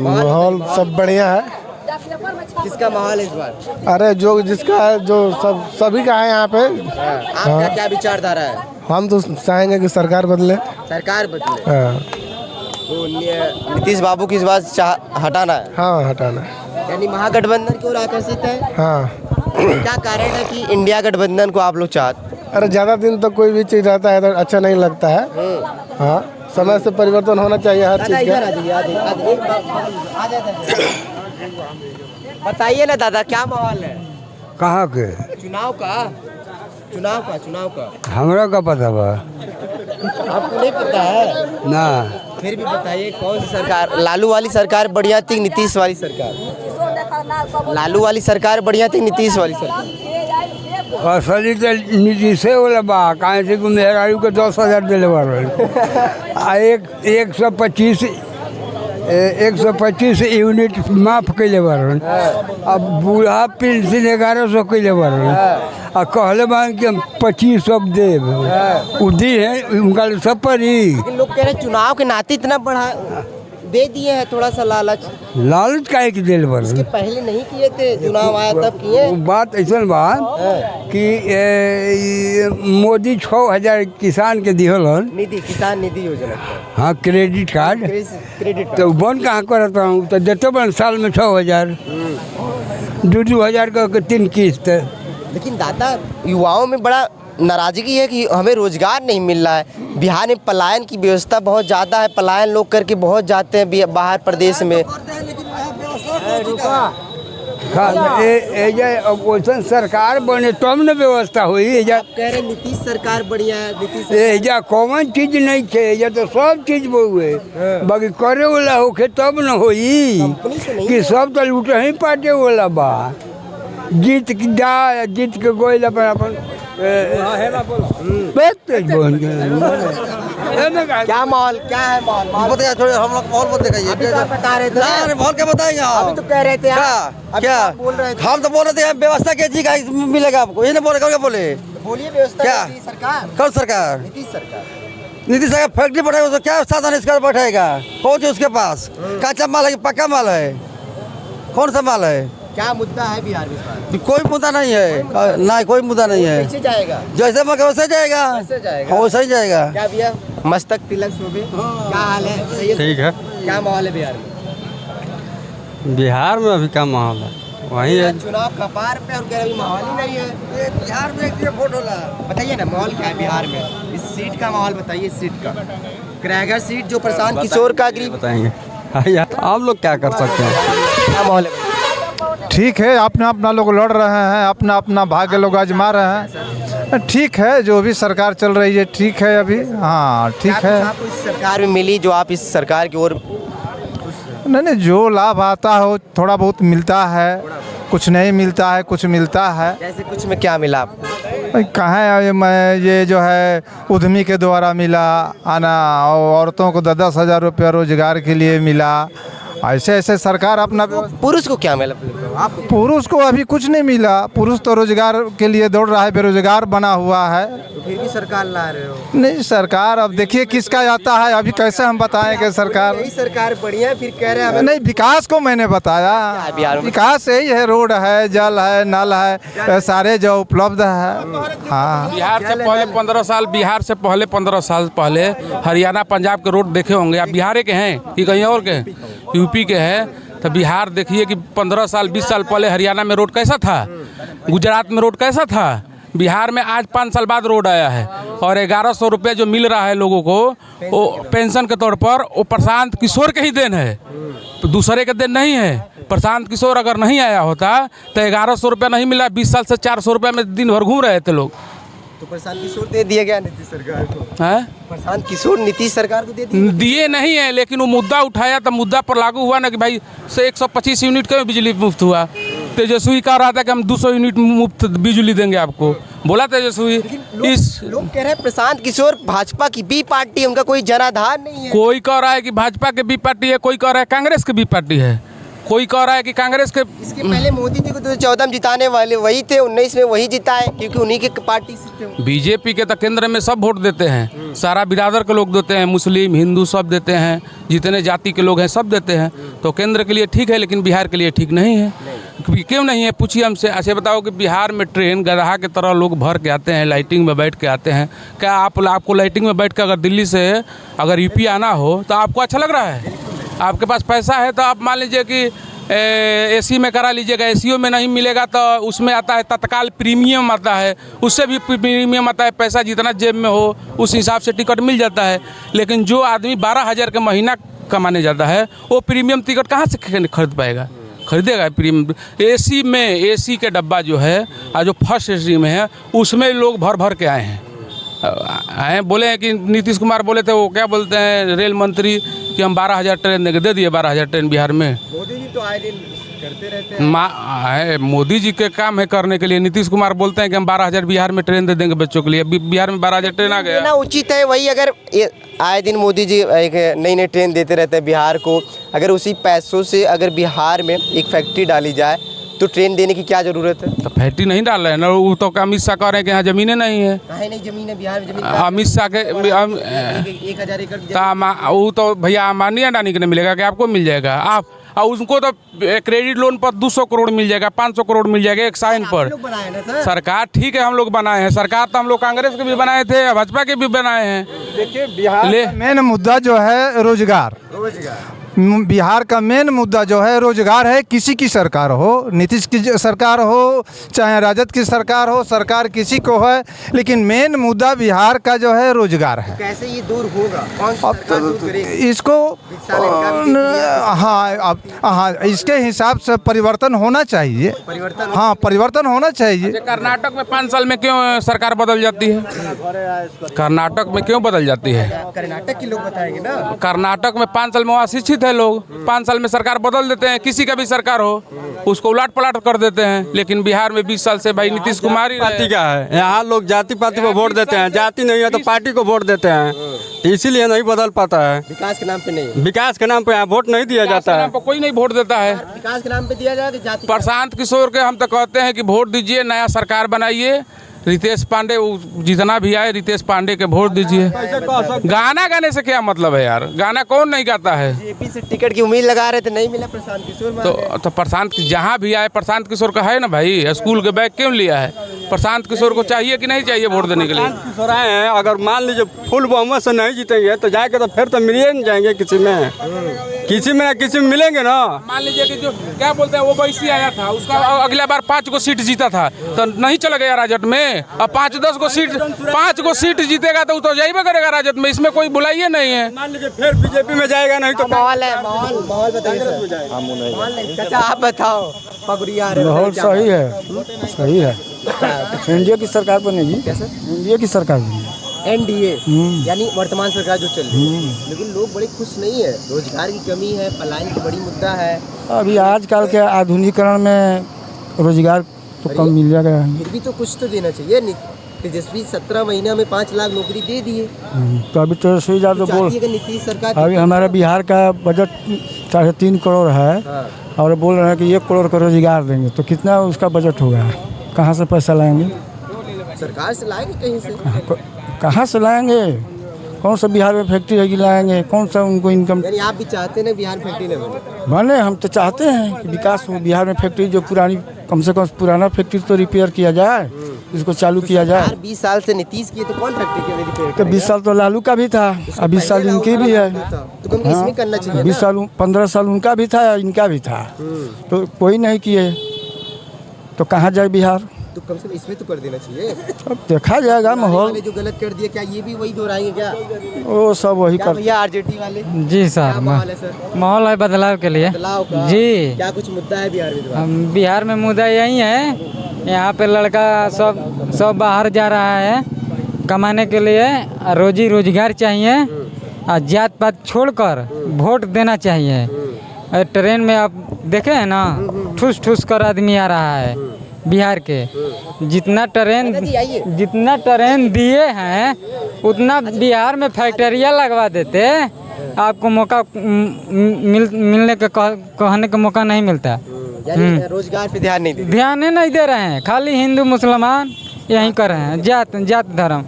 माहौल सब बढ़िया है। किसका माहौल है इस बार? अरे जो जिसका है, जो सभी का है यहाँ पे। आपका क्या विचारधारा है? हम तो चाहेंगे कि सरकार बदले। सरकार बदले। हाँ तो नीतीश बाबू की इस बार हटाना है। हाँ, हटाना है। यानी महागठबंधन की ओर आकर्षित है। हाँ। क्या कारण है कि इंडिया गठबंधन को आप लोग चाहते? अरे ज़्यादा दिन तक कोई भी चीज़ रहता है तो अच्छा नहीं लगता है। हाँ, समय से परिवर्तन होना चाहिए हर चीज़ का। बताइए ना दादा, क्या माहौल है कहाँ के? चुनाव का? हमरा का पता बा आपको नहीं पता है? ना। फिर भी बताइए, कौन सी सरकार? लालू वाली सरकार बढ़िया थी, नीतीश वाली सरकार? लालू वाली सरकार बढ़िया थी, नीतीश वाली सरकार? असली तो नीतीशे वाला बा, काहे से मेहरारू के 10,000 दिले बार आ 125 यूनिट माफ कैले बारन। अब बूढ़ा पेंशन 1100 कैले बारन आ कहले बान कि हम 2500 देव उदी है उनका सब पर ही। लेकिन लोग कह रहे हैं चुनाव के नाते इतना बढ़ा दे दिए हैं, थोड़ा सा लालच काहे के दिल बारन? इसके पहले नहीं किए थे, चुनाव आया तब किए। वो बात ऐसा बा कि मोदी 6,000 किसान के दिहलन किसान निधि योजना। हाँ, क्रेडिट कार्ड। तो बन कहाँ करता हूँ तो देते बन साल में 6,000 2,000 का 3 किस्त। लेकिन दादा, युवाओं में बड़ा नाराजगी है कि हमें रोजगार नहीं मिल रहा है। बिहार में पलायन की व्यवस्था बहुत ज़्यादा है, पलायन लोग करके बहुत जाते हैं बाहर प्रदेश में। वैसा सरकार बने तब न व्यवस्था हुई। कह रहे नीतीश सरकार बढ़िया है, एजा कौन चीज नहीं थे, एजा तो सब चीज बहुए बाकी करे वाला होखे तब न होई कि सब तो लूटे ही पाटे वाला बा। जीत के गोइल अपन क्या माहौल, क्या है माहौल? बताइए थोड़े, हम लोग माहौल मत दिखाइए। बता रहे थे माहौल क्या बताएंगे आप? अभी तो कह रहे थे क्या बोल रहे थे? हम तो बोल रहे थे व्यवस्था क्या चीज का मिलेगा आपको, ये नहीं बोले क्या बोले? बोलिए, व्यवस्था क्या? सरकार, कौन सरकार? नीतीश सरकार। नीतीश सरकार फैक्ट्री बैठाएगा तो क्या साधन इसका बैठाएगा? कौन चीज उसके पास? कच्चा माल है, पक्का माल है? कौन सा माल है? क्या मुद्दा है बिहार में? कोई मुद्दा नहीं है, ना कोई मुद्दा नहीं है। कैसे जाएगा? जैसे मगर वैसे जाएगा, वैसे ही जाएगा। क्या भैया, मस्तक तिलक शोभे, क्या हाल है? ठीक है। क्या माहौल है बिहार में? बिहार में अभी क्या माहौल है? वही है, चुनाव कपार पे और कह रहे माहौल ही नहीं है। बिहार में एक फोटो ला बताइए ना, माहौल क्या है बिहार में? इस सीट का माहौल बताइए। इस सीट का क्रैगर सीट जो प्रशांत किशोर का बताएंगे। आप लोग क्या कर सकते हैं? क्या माहौल है? ठीक है, अपना लोग लड़ रहे हैं, अपना भाग्य लोग आजमा रहे हैं। ठीक है, जो भी सरकार चल रही है ठीक है अभी। हाँ ठीक है। आपको इस सरकार में मिली जो आप इस सरकार की ओर? नहीं, जो लाभ आता हो थोड़ा बहुत मिलता है, कुछ नहीं मिलता है, कुछ मिलता है। जैसे कुछ में क्या मिला आपको? कहाँ है मैं, ये जो है उद्यमी के द्वारा मिला आना, और औरतों को 10,000 रुपया रोजगार के लिए मिला। ऐसे सरकार अपना। पुरुष को क्या मिला? आप पुरुष को अभी कुछ नहीं मिला। पुरुष तो रोजगार के लिए दौड़ रहा है, बेरोजगार बना हुआ है। तो फिर भी सरकार ला रहे हो? नहीं, सरकार अब देखिए किसका आता है, अभी कैसे हम बताएं कि सरकार यही सरकार बढ़िया, फिर कह रहे हैं नहीं। विकास को मैंने बताया, विकास यही है, रोड है, जल है, नल है, सारे जो उपलब्ध है। हाँ, बिहार से पहले 15 साल पहले हरियाणा पंजाब के रोड देखे होंगे आप? बिहार के हैं कि कहीं और के हैं? यूपी के हैं। तो बिहार देखिए कि 15 साल 20 साल पहले हरियाणा में रोड कैसा था, गुजरात में रोड कैसा था। बिहार में आज 5 साल बाद रोड आया है और 1100 रुपये जो मिल रहा है लोगों को वो पेंशन के तौर पर, वो प्रशांत किशोर के ही देन है, तो दूसरे के देन नहीं है। प्रशांत किशोर अगर नहीं आया होता तो 1100 रुपया नहीं मिला। 20 साल से 400 रुपये में दिन भर घूम रहे थे लोग। तो प्रशांत किशोर दे दिया गया नीतीश सरकार को? है प्रशांत किशोर नीतीश सरकार को दिए नहीं है, लेकिन वो मुद्दा उठाया तो मुद्दा पर लागू हुआ ना कि भाई से 125 यूनिट का बिजली मुफ्त हुआ। तेजस्वी कह रहा था कि हम 200 यूनिट मुफ्त बिजली देंगे आपको, बोला तेजस्वी। लोग कह रहे हैं प्रशांत किशोर भाजपा की बी पार्टी, उनका कोई जनाधार नहीं है। कोई कह रहा है कि भाजपा के बी पार्टी है, कोई कह रहा है कांग्रेस की बी पार्टी है। कोई कह रहा है कि कांग्रेस के इसके पहले मोदी जी को 2014 में जिताने वाले वही थे, 19 में वही जिताए क्योंकि उन्हीं की पार्टी से थे। बीजेपी के तो केंद्र में सब वोट देते हैं, सारा बिरादर के लोग देते हैं, मुस्लिम हिंदू सब देते हैं, जितने जाति के लोग हैं सब देते हैं। तो केंद्र के लिए ठीक है लेकिन बिहार के लिए ठीक नहीं है। क्यों नहीं है पूछिए हमसे। ऐसे बताओ कि बिहार में ट्रेन गधा की तरह लोग भर के आते हैं, लाइटिंग में बैठ के आते हैं। क्या आपको लाइटिंग में बैठ के अगर दिल्ली से अगर यूपी आना हो तो आपको अच्छा लग रहा है? आपके पास पैसा है तो आप मान लीजिए कि एसी में करा लीजिएगा, एसीओ में नहीं मिलेगा तो उसमें आता है तत्काल प्रीमियम आता है, उससे भी प्रीमियम आता है। पैसा जितना जेब में हो उस हिसाब से टिकट मिल जाता है। लेकिन जो आदमी 12,000 का महीना कमाने जाता है वो प्रीमियम टिकट कहाँ से खरीद पाएगा? खरीदेगा प्रीमियम? एसी में, एसी के डब्बा जो है जो फर्स्ट एसी में है उसमें लोग भर भर के आए हैं। बोले हैं कि नीतीश कुमार बोले थे, वो क्या बोलते हैं रेल मंत्री, कि हम 12,000 ट्रेन देंगे, दे दिए 12,000 ट्रेन बिहार में। मोदी जी तो आए दिन करते रहते हैं। मोदी जी के काम है करने के लिए। नीतीश कुमार बोलते हैं कि हम 12,000 बिहार में ट्रेन दे देंगे बच्चों के लिए। बिहार में 12,000 ट्रेन आ गया। ना उचित है वही। अगर आए दिन मोदी जी एक नई नई ट्रेन देते रहते हैं बिहार को, अगर उसी पैसों से अगर बिहार में एक फैक्ट्री डाली जाए तो ट्रेन देने की क्या जरूरत है? तो फैक्ट्री नहीं डाल रहे हैं ना, वो तो अमित शाह कह रहे हैं कि यहाँ जमीनें नहीं है। नहीं जमीन है बिहार में, जमीन अमित शाह के 1,000 एकड़ वो तो भैया अमानी अडानी के नहीं मिलेगा कि आपको मिल जाएगा। आप और उनको तो क्रेडिट लोन पर 200 करोड़ मिल जाएगा, 500 करोड़ मिल जाएगा एक साइन पर। सरकार ठीक है हम लोग बनाए हैं, सरकार तो हम लोग कांग्रेस के भी बनाए थे, भाजपा के भी बनाए हैं। देखिए बिहार का मेन मुद्दा जो है रोजगार। बिहार का मेन मुद्दा जो है रोजगार है। किसी की सरकार हो, नीतीश की सरकार हो चाहे राजद की सरकार हो, सरकार किसी को है, लेकिन मेन मुद्दा बिहार का जो है रोजगार है। कैसे ये दूर होगा? कौन सी सरकार दूर करेगी? इसको हाँ इसके हिसाब से परिवर्तन होना चाहिए। परिवर्तन होना चाहिए। कर्नाटक में 5 साल में क्यों सरकार बदल जाती है? कर्नाटक में क्यों बदल जाती है? कर्नाटक के लोग बताएंगे ना। कर्नाटक में 5 साल में वहाँ शिक्षित है लोग, 5 साल में सरकार बदल देते हैं। किसी का भी सरकार हो उसको उलट पलट कर देते हैं। लेकिन बिहार में 20 साल से भाई नीतीश कुमार ही पार्टी का है। यहाँ लोग जाति पाति को वोट देते हैं, जाति नहीं है तो पार्टी को वोट देते हैं, इसीलिए नहीं बदल पाता है। विकास के नाम पे नहीं, विकास के नाम पे यहाँ वोट नहीं दिया जाता है। कोई नहीं वोट देता है। विकास के नाम पे दिया जाए जाति। प्रशांत किशोर के हम तो कहते हैं कि वोट दीजिए, नया सरकार बनाइए। रितेश पांडे जितना भी आए, रितेश पांडे के वोट दीजिए। गाना गाने से क्या मतलब है यार? गाना कौन नहीं गाता है? बीजेपी से टिकट की उम्मीद लगा रहे थे, नहीं मिला। प्रशांत किशोर तो प्रशांत जहाँ भी आए, प्रशांत किशोर का है ना भाई, स्कूल के बैग क्यों लिया है? प्रशांत किशोर को चाहिए कि नहीं चाहिए वोट देने के लिए? किशोर आए हैं, अगर मान लीजिए फुल बहुमत से नहीं जीतेंगे तो जाके तो फिर तो मिलिए नहीं जाएंगे, किसी में ना किसी में मिलेंगे ना। मान लीजिए कि जो क्या बोलते हैं वो वैसी आया था, उसका अगला बार 5 गो सीट जीता था तो नहीं चला गया राजद में। अब 5-10 गो सीट, 5 गो सीट जीतेगा तो जाइए करेगा राजद में। इसमें कोई बुलाइए नहीं है। मान लीजिए फिर बीजेपी में जाएगा, नहीं तो माहौल है। माहौल बताइए। चाचा आप बताओ। पगड़िया माहौल सही है, सही है। एनडीए की सरकार बनेगी। कैसे? एनडीए की सरकार बनेगी। एनडीए यानी वर्तमान सरकार जो चल रही है। लेकिन लोग बड़े खुश नहीं है, रोजगार की कमी है, पलायन की बड़ी मुद्दा है। अभी आजकल के आधुनिकीकरण में रोजगार तो कम मिल जाएगा। फिर भी तो कुछ तो देना चाहिए। तेजस्वी 17 महीना में 5 लाख नौकरी दे दिए। तो अभी तेजस्वी यादव तो बोल, नीतीश सरकार अभी हमारा बिहार का बजट 3.5 करोड़ है। हाँ। और बोल रहे हैं कि 1 करोड़ का रोजगार देंगे, तो कितना उसका बजट होगा? कहाँ से पैसा लाएंगे? सरकार से लाएंगे कहीं से? कहाँ से लाएंगे? कौन सा बिहार में फैक्ट्री है कि लाएंगे? कौन सा उनको इनकम? यानी आप भी चाहते हैं बिहार फैक्ट्री न बने? हम तो चाहते हैं कि विकास हो बिहार में। फैक्ट्री जो पुरानी, कम से कम पुराना फैक्ट्री तो रिपेयर किया जाए, इसको चालू किया जाए। 20 साल से नीतीश की, तो कौन फैक्ट्री के रिपेयर? तो 20 साल तो लालू का भी था, अब 20 साल इनकी भी है। तो कम इसमें करना चाहिए। 20 साल 15 साल उनका भी था, इनका भी था, तो कोई नहीं किए, तो कहाँ जाए बिहार? तो कम से कम इसमें तो कर देना चाहिए। अब देखा जाएगा माहौल। जो गलत कर दिया, क्या ये भी वही दोहराएंगे क्या? वो सब वही कर। भैया आरजेडी वाले जी सर, क्या माहौल है सर? माहौल है बदलाव के लिए। बदलाव का जी। क्या कुछ मुद्दा है बिहार में? बिहार में मुद्दा यही है, यहाँ पे लड़का सब बाहर जा रहा है कमाने के लिए। रोजी रोजगार चाहिए और जात पात छोड़कर वोट देना चाहिए। ट्रेन में आप देखे हैं ना, ठूस ठूस कर आदमी आ रहा है बिहार के। जितना ट्रेन दिए हैं उतना बिहार में फैक्ट्रियाँ लगवा देते आपको मौका मिलने का कहने का मौका नहीं मिलता। यानी रोजगार पे ध्यान नहीं देते। ध्यान ही नहीं दे रहे हैं, खाली हिंदू मुसलमान यहीं कर रहे हैं, जात धर्म।